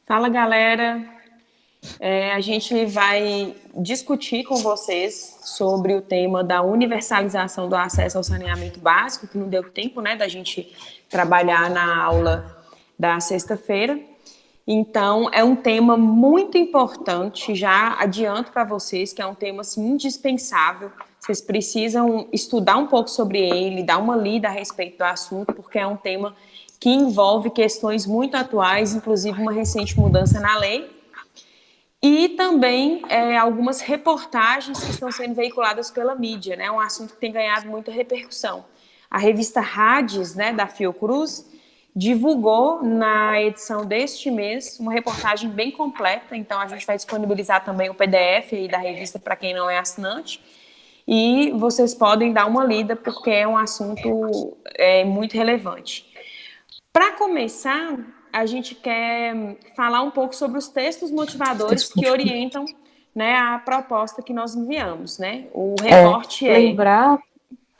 Fala, galera. A gente vai discutir com vocês sobre o tema da universalização do acesso ao saneamento básico, que não deu tempo, né, da gente trabalhar na aula da sexta-feira. Então, é um tema muito importante, já adianto para vocês que é um tema assim, indispensável. Vocês precisam estudar um pouco sobre ele, dar uma lida a respeito do assunto, porque é um tema que envolve questões muito atuais, inclusive uma recente mudança na lei, e também algumas reportagens que estão sendo veiculadas pela mídia, né? Um assunto que tem ganhado muita repercussão. A revista Hades, né, da Fiocruz, divulgou na edição deste mês uma reportagem bem completa, então a gente vai disponibilizar também o PDF aí da revista para quem não é assinante, e vocês podem dar uma lida porque é um assunto muito relevante. Para começar, a gente quer falar um pouco sobre os textos motivadores que orientam, né, a proposta que nós enviamos, né? O recorte Pode falar.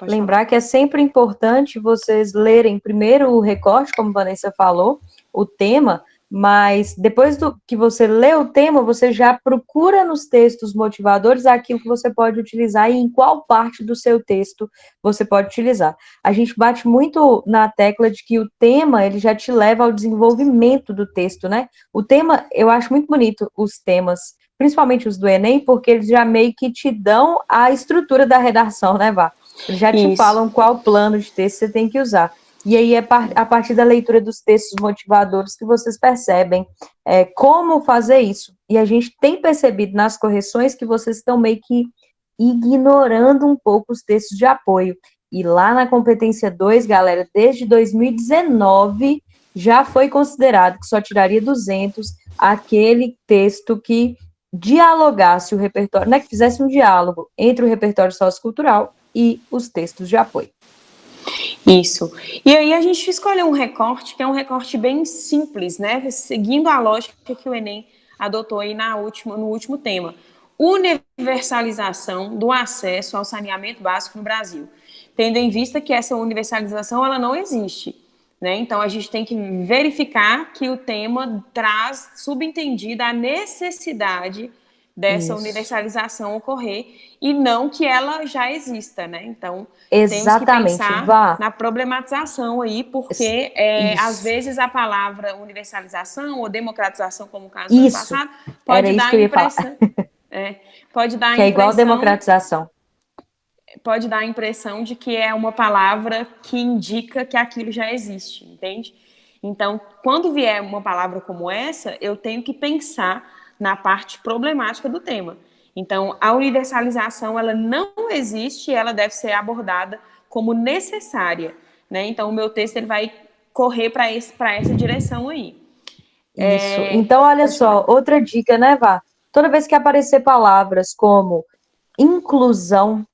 Lembrar que é sempre importante vocês lerem primeiro o recorte, como a Vanessa falou, o tema, mas depois que você lê o tema, você já procura nos textos motivadores aquilo que você pode utilizar e em qual parte do seu texto você pode utilizar. A gente bate muito na tecla de que o tema, ele já te leva ao desenvolvimento do texto, né? O tema, eu acho muito bonito os temas, principalmente os do Enem, porque eles já meio que te dão a estrutura da redação, né, Vá? Eles já te Isso. falam qual plano de texto você tem que usar. E aí é a partir da leitura dos textos motivadores que vocês percebem como fazer isso. E a gente tem percebido nas correções que vocês estão meio que ignorando um pouco os textos de apoio. E lá na competência 2, galera, desde 2019 já foi considerado que só tiraria 200 aquele texto que dialogasse o repertório, né, que fizesse um diálogo entre o repertório sociocultural e os textos de apoio. Isso. E aí a gente escolheu um recorte que é um recorte bem simples, né? Seguindo a lógica que o Enem adotou aí no último tema. Universalização do acesso ao saneamento básico no Brasil. Tendo em vista que essa universalização ela não existe. Né? Então, a gente tem que verificar que o tema traz subentendida a necessidade dessa universalização ocorrer e não que ela já exista, né? Então, temos que Exatamente, pensar Vá. na problematização aí, porque às vezes a palavra universalização ou democratização, como o caso do ano Isso, passado, era pode isso dar que a eu ia falar. impressão, pode dar a Que é igual impressão democratização. de que é uma palavra que indica que aquilo já existe, entende? Então, quando vier uma palavra como essa, eu tenho que pensar na parte problemática do tema. Então, a universalização, ela não existe, ela deve ser abordada como necessária, né? Então, o meu texto ele vai correr para essa direção aí. Isso. Então, olha Pode só, falar. outra dica, né, Vá? Toda vez que aparecer palavras como inclusão,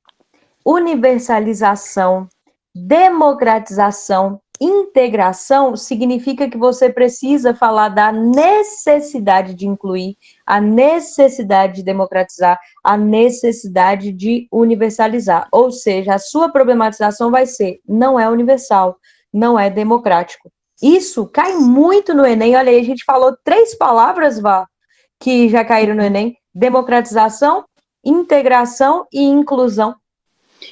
universalização, democratização, integração, significa que você precisa falar da necessidade de incluir, a necessidade de democratizar, a necessidade de universalizar. Ou seja, a sua problematização vai ser: não é universal, não é democrático. Isso cai muito no Enem. Olha aí, a gente falou 3 palavras, Vá, que já caíram no Enem: democratização, integração e inclusão.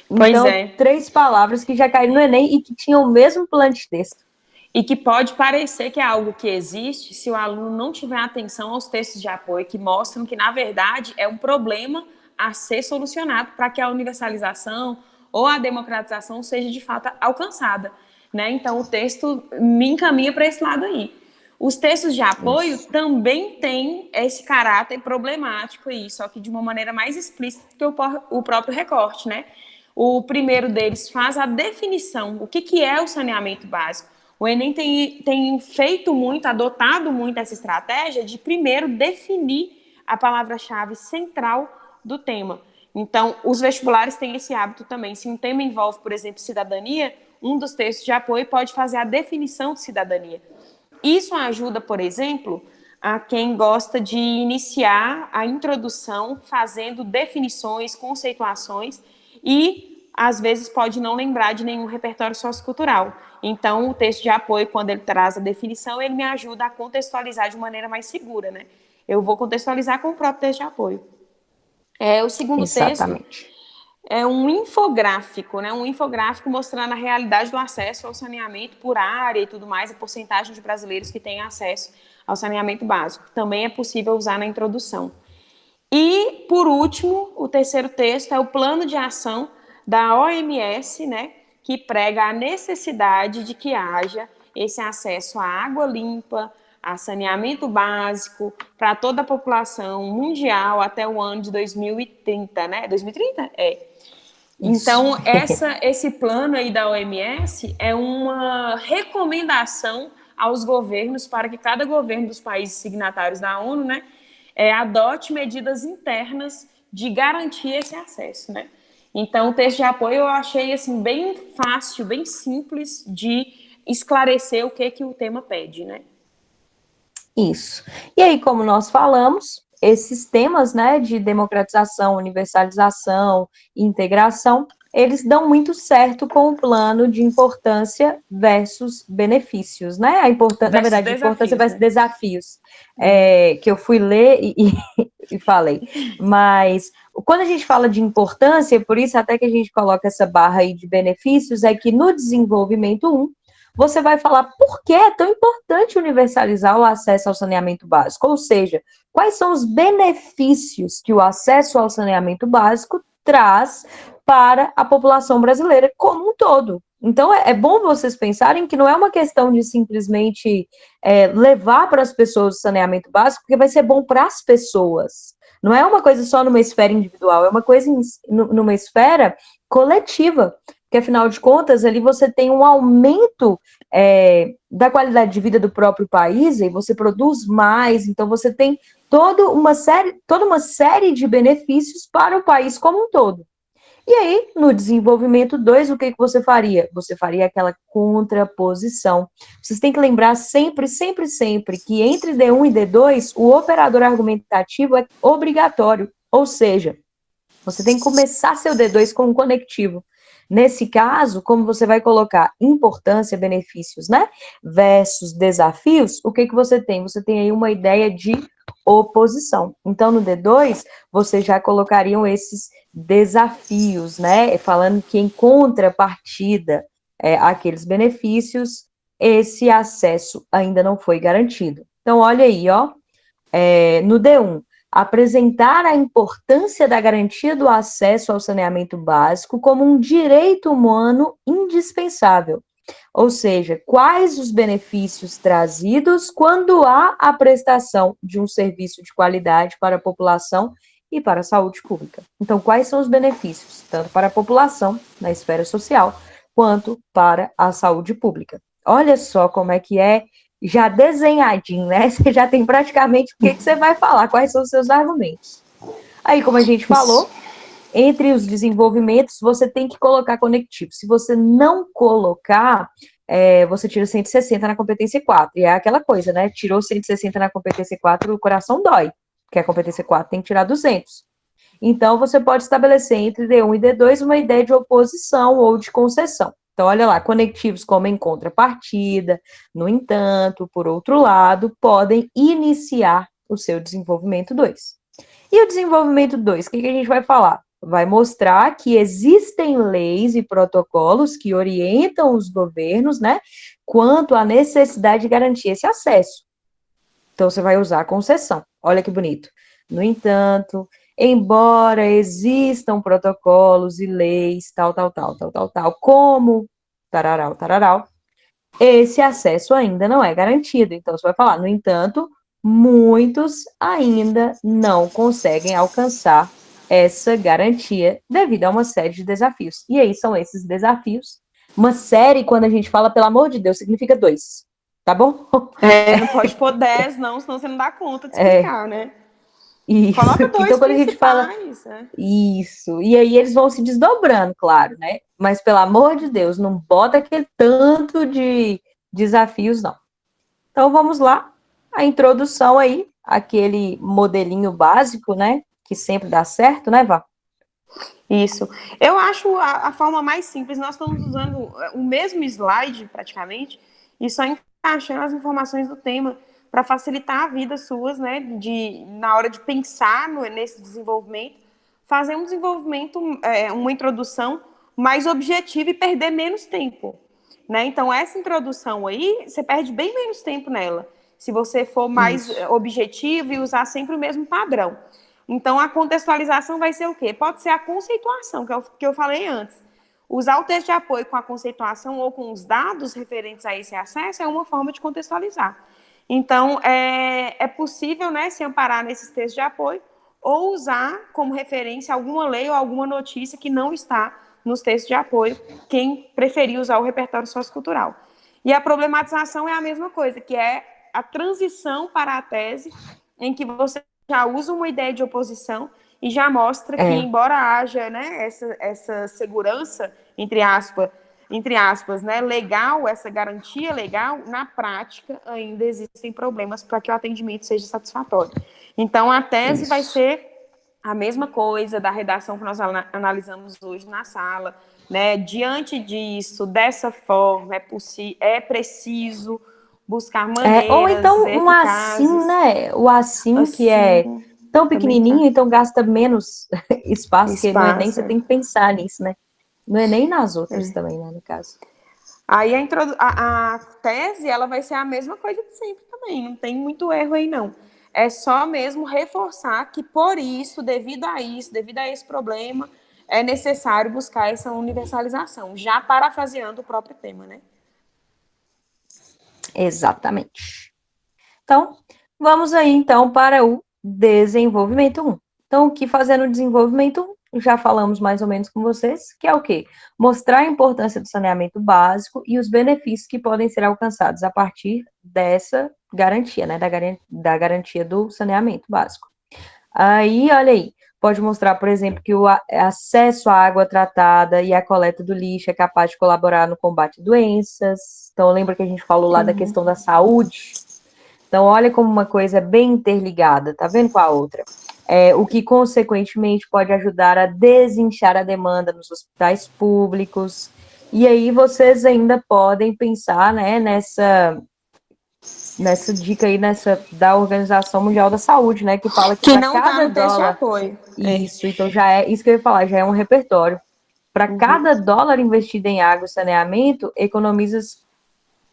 Pois Então, é. 3 palavras que já caíram no Enem e que tinham o mesmo plano de texto. E que pode parecer que é algo que existe se o aluno não tiver atenção aos textos de apoio que mostram que, na verdade, é um problema a ser solucionado para que a universalização ou a democratização seja, de fato, alcançada. Né? Então, o texto me encaminha para esse lado aí. Os textos de apoio também têm esse caráter problemático aí, só que de uma maneira mais explícita que o próprio recorte, né? O primeiro deles faz a definição, o que é o saneamento básico. O Enem tem feito muito, adotado muito essa estratégia de primeiro definir a palavra-chave central do tema. Então, os vestibulares têm esse hábito também. Se um tema envolve, por exemplo, cidadania, um dos textos de apoio pode fazer a definição de cidadania. Isso ajuda, por exemplo, a quem gosta de iniciar a introdução fazendo definições, conceituações e às vezes pode não lembrar de nenhum repertório sociocultural. Então, o texto de apoio, quando ele traz a definição, ele me ajuda a contextualizar de maneira mais segura, né? Eu vou contextualizar com o próprio texto de apoio. O segundo texto Exatamente. é um infográfico, né? Um infográfico mostrando a realidade do acesso ao saneamento por área e tudo mais, a porcentagem de brasileiros que têm acesso ao saneamento básico. Também é possível usar na introdução. E, por último, o terceiro texto é o plano de ação da OMS, né, que prega a necessidade de que haja esse acesso à água limpa, a saneamento básico para toda a população mundial até o ano de 2030, né? 2030? Então, esse plano aí da OMS é uma recomendação aos governos para que cada governo dos países signatários da ONU, né, adote medidas internas de garantir esse acesso, né? Então, o texto de apoio eu achei assim bem fácil, bem simples de esclarecer o que o tema pede, né? Isso. E aí, como nós falamos, esses temas, né, de democratização, universalização, integração, eles dão muito certo com o plano de importância versus benefícios, né? Na verdade, importância versus né? desafios, que eu fui ler e falei. Mas quando a gente fala de importância, por isso até que a gente coloca essa barra aí de benefícios, é que no desenvolvimento 1, você vai falar por que é tão importante universalizar o acesso ao saneamento básico, ou seja, quais são os benefícios que o acesso ao saneamento básico traz para a população brasileira como um todo. Então, é bom vocês pensarem que não é uma questão de simplesmente levar para as pessoas o saneamento básico, porque vai ser bom para as pessoas. Não é uma coisa só numa esfera individual, é uma coisa numa esfera coletiva, porque, afinal de contas, ali você tem um aumento da qualidade de vida do próprio país, e você produz mais, então você tem toda uma série de benefícios para o país como um todo. E aí, no desenvolvimento 2, o que você faria? Você faria aquela contraposição. Vocês têm que lembrar sempre, sempre, sempre que entre D1 e D2, o operador argumentativo é obrigatório, ou seja, você tem que começar seu D2 com um conectivo. Nesse caso, como você vai colocar importância, benefícios, né, versus desafios, o que você tem? Você tem aí uma ideia de oposição. Então, no D2, vocês já colocariam esses desafios, né, falando que em contrapartida àqueles benefícios, esse acesso ainda não foi garantido. Então, olha aí, ó, no D1, apresentar a importância da garantia do acesso ao saneamento básico como um direito humano indispensável. Ou seja, quais os benefícios trazidos quando há a prestação de um serviço de qualidade para a população e para a saúde pública. Então, quais são os benefícios, tanto para a população, na esfera social, quanto para a saúde pública? Olha só como é que é já desenhadinho, né? Você já tem praticamente o que você vai falar, quais são os seus argumentos. Aí, como a gente falou, entre os desenvolvimentos, você tem que colocar conectivo. Se você não colocar, você tira 160 na competência 4. E é aquela coisa, né? Tirou 160 na competência 4, o coração dói, porque a competência 4 tem que tirar 200. Então, você pode estabelecer entre D1 e D2 uma ideia de oposição ou de concessão. Então, olha lá, conectivos como em contrapartida, no entanto, por outro lado, podem iniciar o seu desenvolvimento 2. E o desenvolvimento 2, o que a gente vai falar? Vai mostrar que existem leis e protocolos que orientam os governos, né, quanto à necessidade de garantir esse acesso. Então, você vai usar a concessão. Olha que bonito. No entanto, embora existam protocolos e leis, tal, como tararau, esse acesso ainda não é garantido. Então, você vai falar, no entanto, muitos ainda não conseguem alcançar essa garantia devido a uma série de desafios. E aí são esses desafios. Uma série, quando a gente fala, pelo amor de Deus, significa 2. Tá bom? Não pode pôr 10, não, senão você não dá conta de explicar, né? Isso. Coloca 2 então, quando a gente fala isso, e aí eles vão se desdobrando, claro, né? Mas, pelo amor de Deus, não bota aquele tanto de desafios, não. Então, vamos lá. A introdução aí, aquele modelinho básico, né? Que sempre dá certo, né, Vá? Isso. Eu acho a forma mais simples. Nós estamos usando o mesmo slide, praticamente, e só encaixando as informações do tema para facilitar a vida suas, né? Na hora de pensar nesse desenvolvimento, fazer um desenvolvimento, uma introdução mais objetiva e perder menos tempo. Né? Então, essa introdução aí, você perde bem menos tempo nela, se você for mais objetivo e usar sempre o mesmo padrão. Então, a contextualização vai ser o quê? Pode ser a conceituação, que é o que eu falei antes. Usar o texto de apoio com a conceituação ou com os dados referentes a esse acesso é uma forma de contextualizar. Então, é possível, né, se amparar nesses textos de apoio ou usar como referência alguma lei ou alguma notícia que não está nos textos de apoio, quem preferir usar o repertório sociocultural. E a problematização é a mesma coisa, que é a transição para a tese, em que você já usa uma ideia de oposição e já mostra que, embora haja, né, essa segurança, entre aspas, né, legal, essa garantia legal, na prática ainda existem problemas para que o atendimento seja satisfatório. Então, a tese vai ser a mesma coisa da redação que nós analisamos hoje na sala, né? Diante disso, dessa forma, é preciso buscar maneiras ou então um eficazes. assim, né? O assim que é tão pequenininho, então gasta menos espaço, que no Enem você tem que pensar nisso, né? No Enem e nas outras também, né, no caso. Aí a tese, ela vai ser a mesma coisa de sempre também, não tem muito erro aí não. É só mesmo reforçar que por isso, devido a esse problema, é necessário buscar essa universalização, já parafraseando o próprio tema, né? Exatamente. Então, vamos aí então para o desenvolvimento 1. Então, o que fazer no desenvolvimento 1? Já falamos mais ou menos com vocês, que é o quê? Mostrar a importância do saneamento básico e os benefícios que podem ser alcançados a partir dessa garantia, né? Da garantia do saneamento básico. Aí, olha aí, pode mostrar, por exemplo, que o acesso à água tratada e à coleta do lixo é capaz de colaborar no combate a doenças. Então, lembra que a gente falou lá da questão da saúde? Então, olha como uma coisa é bem interligada, tá vendo com a outra? O que, consequentemente, pode ajudar a desinchar a demanda nos hospitais públicos. E aí, vocês ainda podem pensar, né, nessa dica aí, da Organização Mundial da Saúde, né, que fala que para cada dólar... Isso, então já é isso que eu ia falar, já é um repertório. Para cada dólar investido em água e saneamento, economiza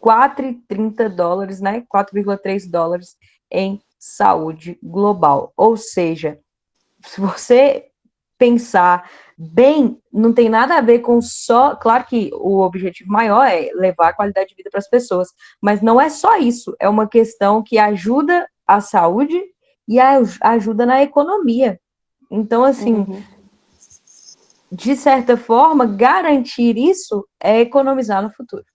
$4,30, né? 4,3 dólares em saúde global. Ou seja, se você pensar bem, não tem nada a ver com só... Claro que o objetivo maior é levar a qualidade de vida para as pessoas, mas não é só isso, é uma questão que ajuda a saúde e ajuda na economia. Então, assim, de certa forma, garantir isso é economizar no futuro.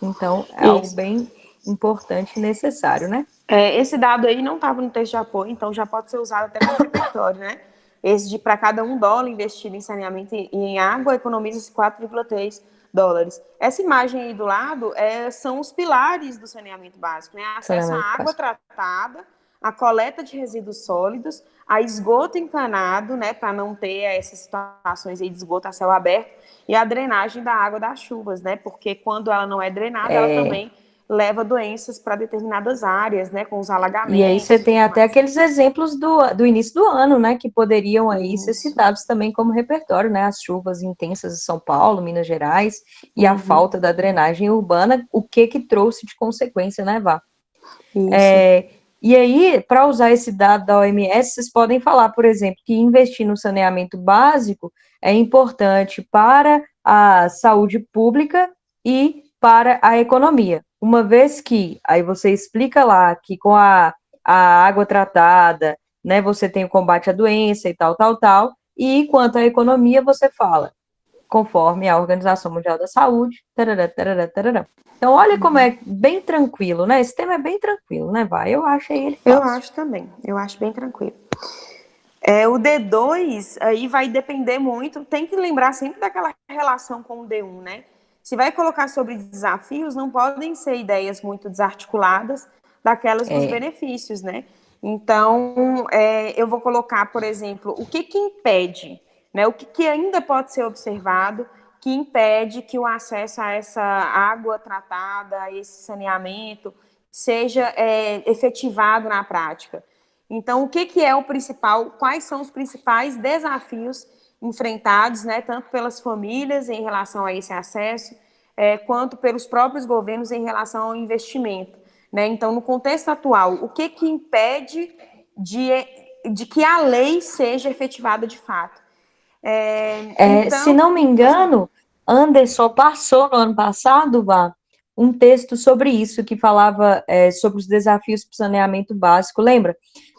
Então, é algo bem importante e necessário, né? Esse dado aí não estava no texto de apoio, então já pode ser usado até como repertório, né? Esse de para cada $1 investido em saneamento e em água, economiza-se 4,3 dólares. Essa imagem aí do lado são os pilares do saneamento básico, né? Acesso à água tratada, a coleta de resíduos sólidos, a esgoto encanado, né? Para não ter essas situações aí de esgoto a céu aberto, e a drenagem da água das chuvas, né? Porque quando ela não é drenada, ela também leva doenças para determinadas áreas, né, com os alagamentos. E aí você tem até aqueles exemplos do início do ano, né, que poderiam aí ser citados também como repertório, né, as chuvas intensas de São Paulo, Minas Gerais, e a falta da drenagem urbana, o que trouxe de consequência, né, Vá? E aí, para usar esse dado da OMS, vocês podem falar, por exemplo, que investir no saneamento básico é importante para a saúde pública e para a economia. Uma vez que, aí você explica lá que com a água tratada, né, você tem o combate à doença e tal, e quanto à economia, você fala, conforme a Organização Mundial da Saúde, tarará, tarará, tarará. Então, olha como é bem tranquilo, né? Esse tema é bem tranquilo, né, Vai? Eu acho ele fácil. Eu acho também, eu acho bem tranquilo. O D2 aí vai depender muito, tem que lembrar sempre daquela relação com o D1, né? Se vai colocar sobre desafios, não podem ser ideias muito desarticuladas daquelas dos benefícios, né? Então, eu vou colocar, por exemplo, o que impede, né? O que ainda pode ser observado que impede que o acesso a essa água tratada, a esse saneamento, seja efetivado na prática. Então, o que é o principal, quais são os principais desafios enfrentados, né, tanto pelas famílias em relação a esse acesso, quanto pelos próprios governos em relação ao investimento, né? Então, no contexto atual, o que impede de que a lei seja efetivada de fato? Se não me engano, Anderson passou no ano passado, Vá, um texto sobre isso, que falava sobre os desafios para o saneamento básico, lembra?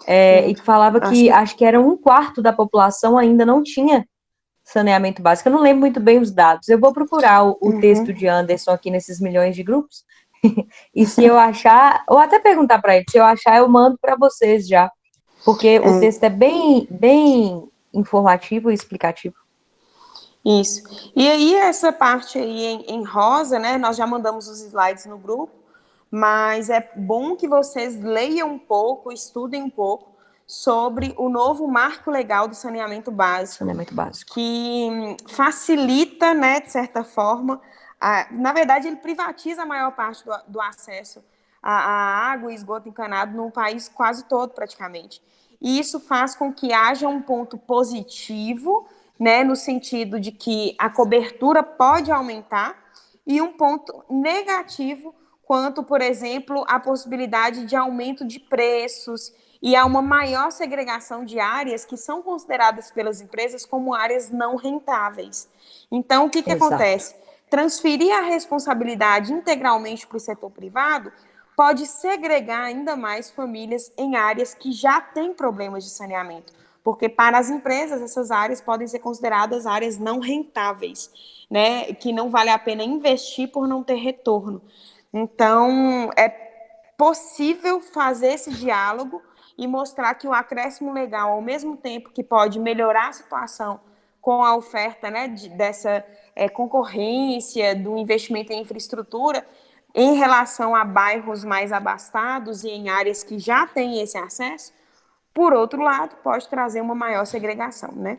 E que falava que acho que era 1/4 da população ainda não tinha saneamento básico. Eu não lembro muito bem os dados. Eu vou procurar o texto de Anderson aqui nesses milhões de grupos. E se eu achar, ou até perguntar para ele, se eu achar, eu mando para vocês já. Porque o texto é bem, bem informativo e explicativo. Isso. E aí, essa parte aí em rosa, né? Nós já mandamos os slides no grupo, mas é bom que vocês leiam um pouco, estudem um pouco sobre o novo marco legal do saneamento básico. Que facilita, né, de certa forma, na verdade, ele privatiza a maior parte do acesso à água e esgoto encanado no país quase todo, praticamente. E isso faz com que haja um ponto positivo, né, no sentido de que a cobertura pode aumentar, e um ponto negativo quanto, por exemplo, a possibilidade de aumento de preços e há uma maior segregação de áreas que são consideradas pelas empresas como áreas não rentáveis. Então, o que acontece? Transferir a responsabilidade integralmente para o setor privado pode segregar ainda mais famílias em áreas que já têm problemas de saneamento, porque para as empresas essas áreas podem ser consideradas áreas não rentáveis, né? Que não vale a pena investir por não ter retorno. Então, é possível fazer esse diálogo e mostrar que o acréscimo legal, ao mesmo tempo que pode melhorar a situação com a oferta, né, dessa concorrência, do investimento em infraestrutura, em relação a bairros mais abastados e em áreas que já têm esse acesso, por outro lado, pode trazer uma maior segregação, né?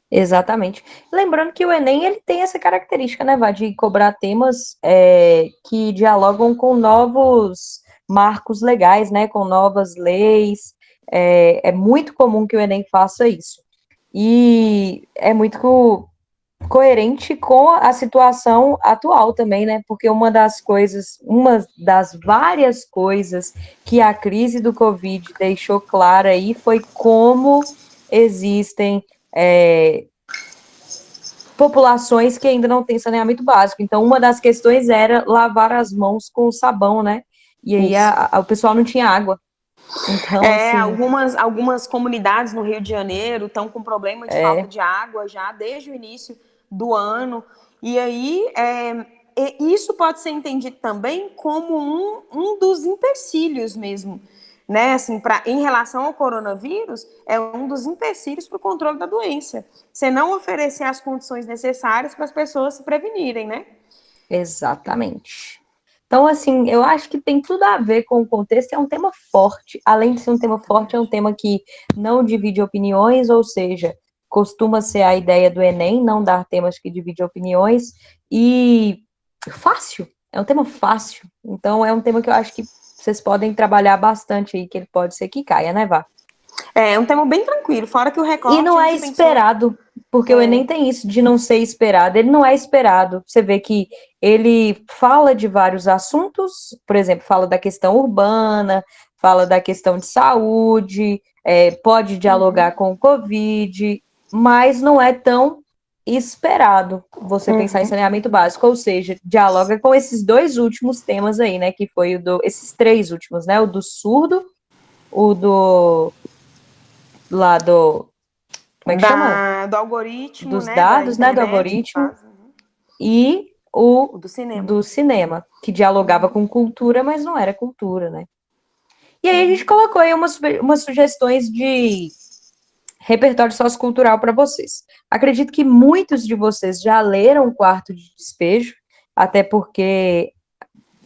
Exatamente. Lembrando que o Enem ele tem essa característica, né, Vá, de cobrar temas que dialogam com novos marcos legais, né, com novas leis. É muito comum que o Enem faça isso. E é muito coerente com a situação atual também, né? Porque uma das várias coisas que a crise do Covid deixou clara aí foi como existem populações que ainda não têm saneamento básico. Então, uma das questões era lavar as mãos com sabão, né? E aí o pessoal não tinha água. Então, assim, algumas comunidades no Rio de Janeiro estão com problema de falta de água já desde o início do ano. E aí, isso pode ser entendido também como um dos empecilhos mesmo, né? Assim, em relação ao coronavírus, é um dos empecilhos para o controle da doença. Você não oferecer as condições necessárias para as pessoas se prevenirem, né? Exatamente. Então, assim, eu acho que tem tudo a ver com o contexto, é um tema forte. Além de ser um tema forte, é um tema que não divide opiniões, ou seja, costuma ser a ideia do Enem, não dar temas que dividem opiniões, e fácil, é um tema fácil. Então, é um tema que eu acho que vocês podem trabalhar bastante aí, que ele pode ser que caia, né, Vá? É um tema bem tranquilo, fora que o recorte... E não é esperado, porque o Enem tem isso de não ser esperado, ele não é esperado. Você vê que ele fala de vários assuntos, por exemplo, fala da questão urbana, fala da questão de saúde, pode dialogar com o Covid, mas não é tão esperado você pensar em saneamento básico, ou seja, dialoga com esses dois últimos temas aí, né, que foi esses três últimos, né, o do surdo, o do lá do como é que chama? Do algoritmo, dos né? dados, né, do algoritmo, e o do cinema, que dialogava com cultura, mas não era cultura, né? E aí a gente colocou aí umas sugestões de repertório sociocultural para vocês. Acredito que muitos de vocês já leram Quarto de Despejo, até porque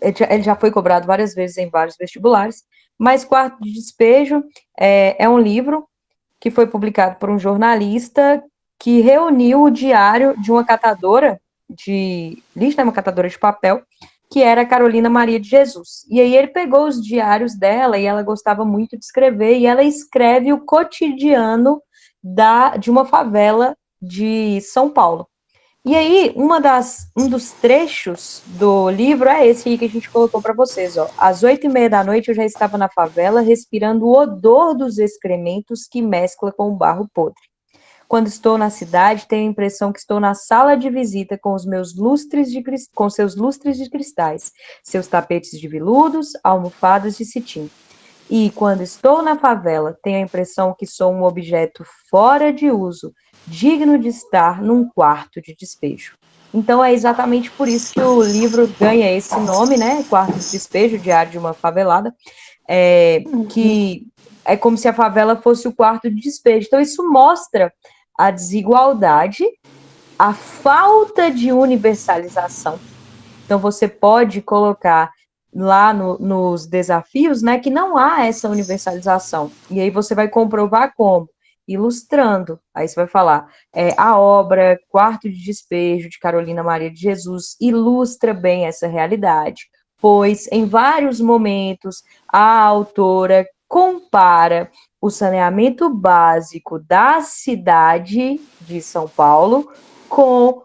ele já foi cobrado várias vezes em vários vestibulares, mas Quarto de Despejo é um livro que foi publicado por um jornalista que reuniu o diário de uma catadora de lixo, né, uma catadora de papel, que era a Carolina Maria de Jesus. E aí ele pegou os diários dela, e ela gostava muito de escrever, e ela escreve o cotidiano de uma favela de São Paulo. E aí, um dos trechos do livro é esse aí que a gente colocou para vocês, ó. Às 8h30 da noite eu já estava na favela, respirando o odor dos excrementos que mescla com o barro podre. Quando estou na cidade, tenho a impressão que estou na sala de visita com os meus com seus lustres de cristais, seus tapetes de veludos, almofadas de cetim. E quando estou na favela, tenho a impressão que sou um objeto fora de uso, digno de estar num quarto de despejo. Então é exatamente por isso que o livro ganha esse nome, né? Quarto de Despejo, Diário de uma Favelada, que é como se a favela fosse o quarto de despejo. Então isso mostra a desigualdade, a falta de universalização. Então você pode colocar lá nos desafios, né, que não há essa universalização. E aí você vai comprovar como? Ilustrando. Aí você vai falar, a obra Quarto de Despejo, de Carolina Maria de Jesus, ilustra bem essa realidade, pois em vários momentos a autora compara o saneamento básico da cidade de São Paulo com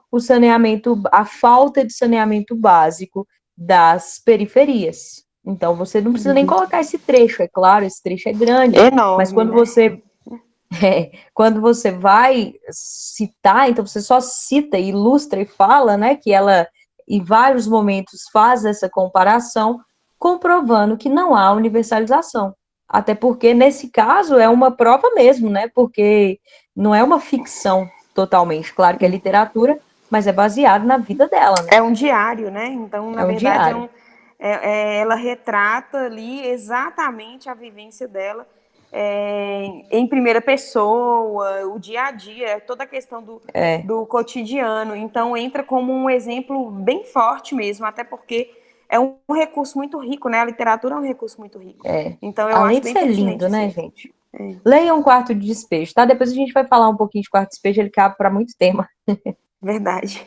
a falta de saneamento básico das periferias. Então, você não precisa nem colocar esse trecho, é claro, esse trecho é grande, Enorme, mas quando né? quando você vai citar, então você só cita, ilustra e fala, né, que ela, em vários momentos, faz essa comparação, comprovando que não há universalização. Até porque, nesse caso, é uma prova mesmo, né, porque não é uma ficção totalmente, claro que é literatura, mas é baseado na vida dela, né? É um diário, né? Então, na É um verdade, diário. ela retrata ali exatamente a vivência dela em primeira pessoa, o dia a dia, toda a questão do cotidiano. Então, entra como um exemplo bem forte mesmo, até porque é um recurso muito rico, né? A literatura é um recurso muito rico. Então, eu Além acho de bem ser pertinente lindo, esse né, livro. gente? Leiam Quarto de Despejo, tá? Depois a gente vai falar um pouquinho de Quarto de Despejo, ele cabe para muito tema. Verdade.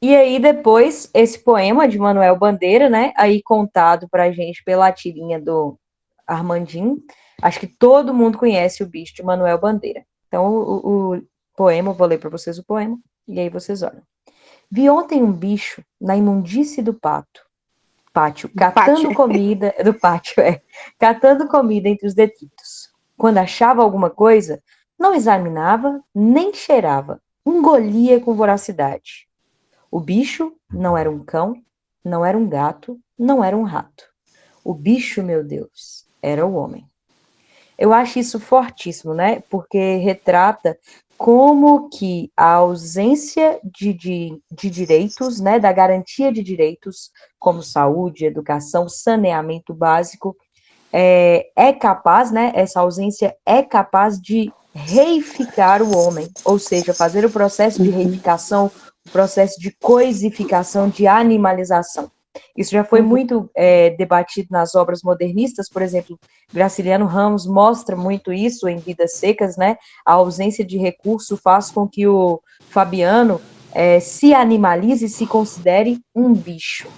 E aí, depois, esse poema de Manuel Bandeira, né? Aí contado pra gente pela tirinha do Armandinho. Acho que todo mundo conhece o bicho de Manuel Bandeira. Então, o poema, eu vou ler para vocês o poema, e aí vocês olham. Vi ontem um bicho na imundície do pátio, Pátio. catando comida, do pátio, catando comida entre os detritos. Quando achava alguma coisa, não examinava, nem cheirava, engolia com voracidade. O bicho não era um cão, não era um gato, não era um rato. O bicho, meu Deus, era o homem. Eu acho isso fortíssimo, né? Porque retrata como que a ausência de direitos, né, da garantia de direitos, como saúde, educação, saneamento básico, é capaz, né, essa ausência é capaz de reificar o homem, ou seja, fazer o processo de reificação, o processo de coisificação, de animalização. Isso já foi muito debatido nas obras modernistas, por exemplo, Graciliano Ramos mostra muito isso em Vidas Secas, né? A ausência de recurso faz com que o Fabiano se animalize e se considere um bicho.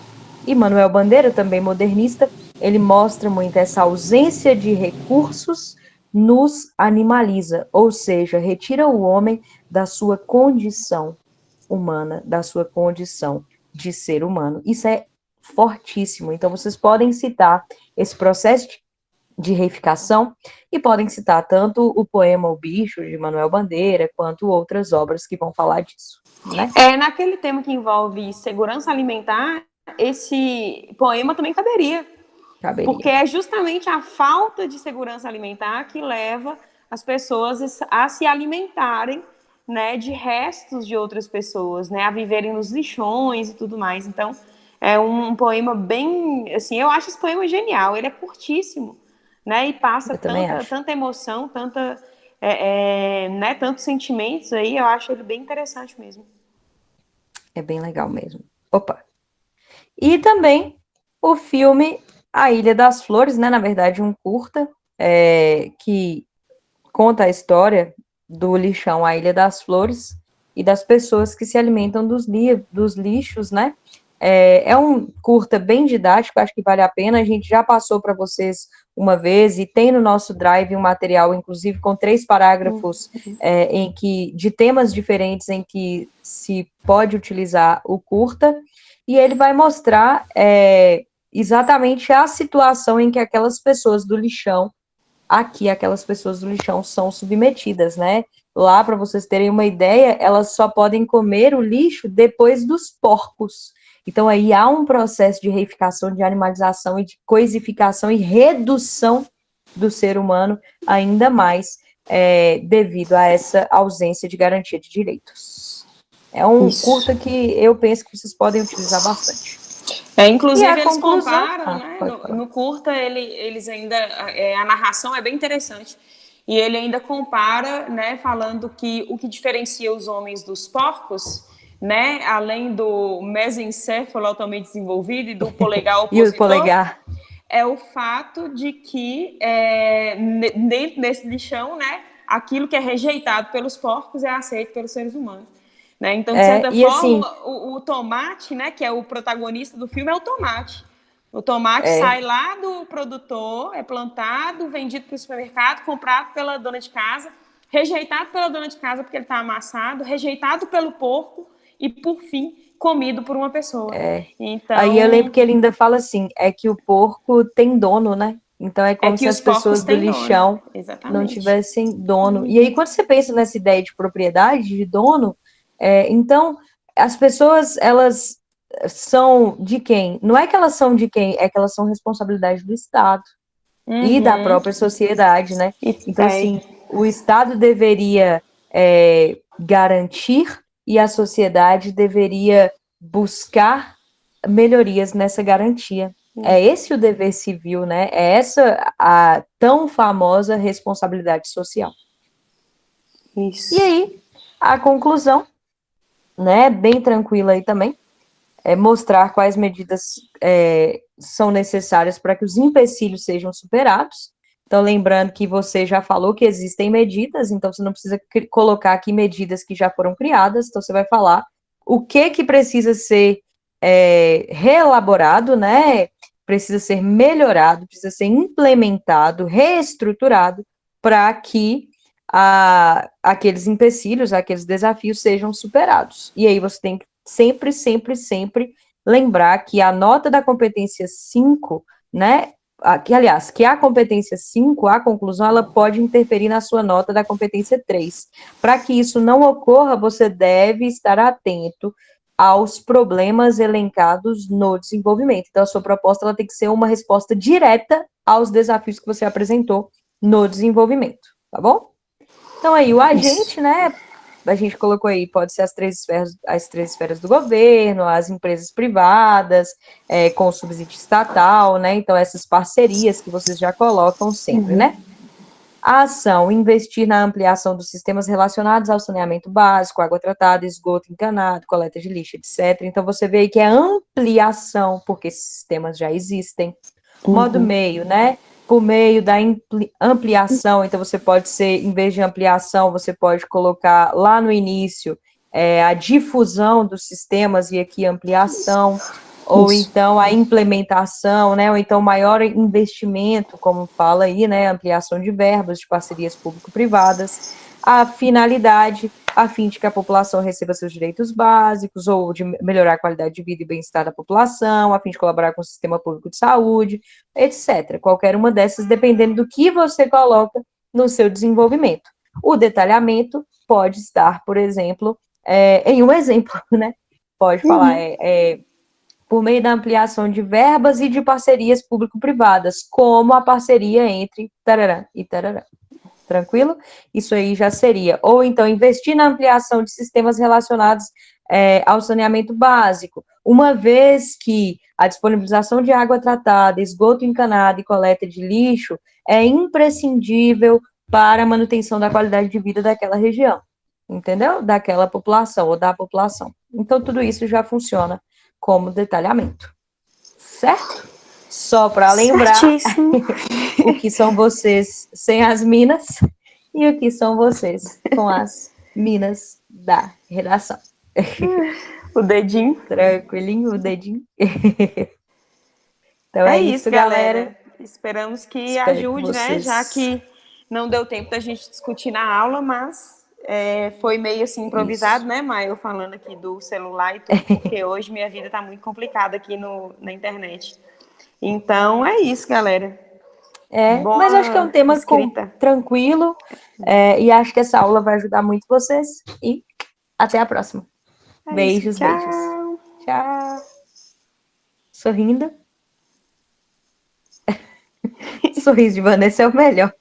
E Manuel Bandeira, também modernista, ele mostra muito essa ausência de recursos nos animaliza, ou seja, retira o homem da sua condição humana, da sua condição de ser humano. Isso é fortíssimo. Então, vocês podem citar esse processo de reificação e podem citar tanto o poema O Bicho, de Manuel Bandeira, quanto outras obras que vão falar disso, né? Naquele tema que envolve segurança alimentar, esse poema também caberia. Porque Caberia. é justamente a falta de segurança alimentar que leva as pessoas a se alimentarem, né, de restos de outras pessoas, né, a viverem nos lixões e tudo mais. Então, é um poema bem, assim, eu acho esse poema genial. Ele é curtíssimo, né, e passa Eu também acho. tanta emoção, né, tantos sentimentos aí. Eu acho ele bem interessante mesmo. É bem legal mesmo. Opa! E também o filme A Ilha das Flores, né? Na verdade, um curta que conta a história do lixão à Ilha das Flores e das pessoas que se alimentam dos lixos, né? É um curta bem didático, acho que vale a pena. A gente já passou para vocês uma vez e tem no nosso Drive um material, inclusive com 3 parágrafos de temas diferentes em que se pode utilizar o curta, e ele vai mostrar exatamente a situação em que aquelas pessoas do lixão são submetidas, né? Lá, para vocês terem uma ideia, elas só podem comer o lixo depois dos porcos. Então, aí há um processo de reificação, de animalização e de coisificação e redução do ser humano ainda mais devido a essa ausência de garantia de direitos. É um curta que eu penso que vocês podem utilizar bastante. Inclusive, eles comparam, né? No curta, eles ainda. A narração é bem interessante. E ele ainda compara, né? Falando que o que diferencia os homens dos porcos, né? Além do mesencéfalo altamente desenvolvido e do polegar opositor. E o polegar. É o fato de que, dentro desse lixão, né? Aquilo que é rejeitado pelos porcos é aceito pelos seres humanos. Né? Então, de certa forma, assim, o tomate, né, que é o protagonista do filme, é o tomate. O tomate sai lá do produtor, é plantado, vendido para o supermercado, comprado pela dona de casa, rejeitado pela dona de casa porque ele está amassado, rejeitado pelo porco e, por fim, comido por uma pessoa. Então... Aí eu lembro que ele ainda fala assim, é que o porco tem dono, né? Então é como se as pessoas do lixão não tivessem dono. E aí, quando você pensa nessa ideia de propriedade, de dono, então, as pessoas, elas são de quem? Não é que elas são de quem, é que elas são responsabilidade do Estado e da própria sociedade, né? Então, assim, o Estado deveria garantir e a sociedade deveria buscar melhorias nessa garantia. É esse o dever civil, né? É essa a tão famosa responsabilidade social. Isso. E aí, a conclusão, né, bem tranquila aí também, é mostrar quais medidas são necessárias para que os empecilhos sejam superados. Então, lembrando que você já falou que existem medidas, então você não precisa colocar aqui medidas que já foram criadas, então você vai falar o que precisa ser reelaborado, né, precisa ser melhorado, precisa ser implementado, reestruturado, para que aqueles empecilhos, aqueles desafios sejam superados. E aí você tem que sempre lembrar que a nota da competência 5, né, que a competência 5, a conclusão, ela pode interferir na sua nota da competência 3. Para que isso não ocorra, você deve estar atento aos problemas elencados no desenvolvimento. Então, a sua proposta ela tem que ser uma resposta direta aos desafios que você apresentou no desenvolvimento, tá bom? Então, aí, o agente, né, a gente colocou aí, pode ser as três esferas do governo, as empresas privadas, com subsídio estatal, né, então essas parcerias que vocês já colocam sempre, né. A ação, investir na ampliação dos sistemas relacionados ao saneamento básico, água tratada, esgoto encanado, coleta de lixo, etc. Então, você vê aí que é ampliação, porque esses sistemas já existem. Modo meio, né? Por meio da ampliação, então você pode ser, em vez de ampliação, você pode colocar lá no início a difusão dos sistemas e aqui ampliação, ou então a implementação, né? Ou então maior investimento, como fala aí, né? Ampliação de verbas, de parcerias público-privadas, a finalidade, a fim de que a população receba seus direitos básicos, ou de melhorar a qualidade de vida e bem-estar da população, a fim de colaborar com o sistema público de saúde, etc. Qualquer uma dessas, dependendo do que você coloca no seu desenvolvimento. O detalhamento pode estar, por exemplo, em um exemplo, né? Pode falar, por meio da ampliação de verbas e de parcerias público-privadas, como a parceria entre tarará e tarará. Tranquilo? Isso aí já seria. Ou então, investir na ampliação de sistemas relacionados ao saneamento básico, uma vez que a disponibilização de água tratada, esgoto encanado e coleta de lixo é imprescindível para a manutenção da qualidade de vida daquela região, entendeu? Daquela população ou da população. Então, tudo isso já funciona como detalhamento, certo? Só para lembrar o que são vocês sem as minas. E aqui são vocês, com as minas da redação. O dedinho. Tranquilinho, o dedinho. Então É é isso, isso, galera. Esperamos que Espero que ajude, né? Já vocês... que não deu tempo da gente discutir na aula, mas foi meio assim improvisado, Isso. né, Maia? Eu falando aqui do celular e tudo, porque hoje minha vida tá muito complicada aqui na internet. Então é isso, galera. Mas acho que é um Boa tema escrita. tranquilo, e acho que essa aula vai ajudar muito vocês. E até a próxima. É isso. Beijos, beijos. Tchau. Tchau. Sorrindo. Sorriso de Vanessa é o melhor.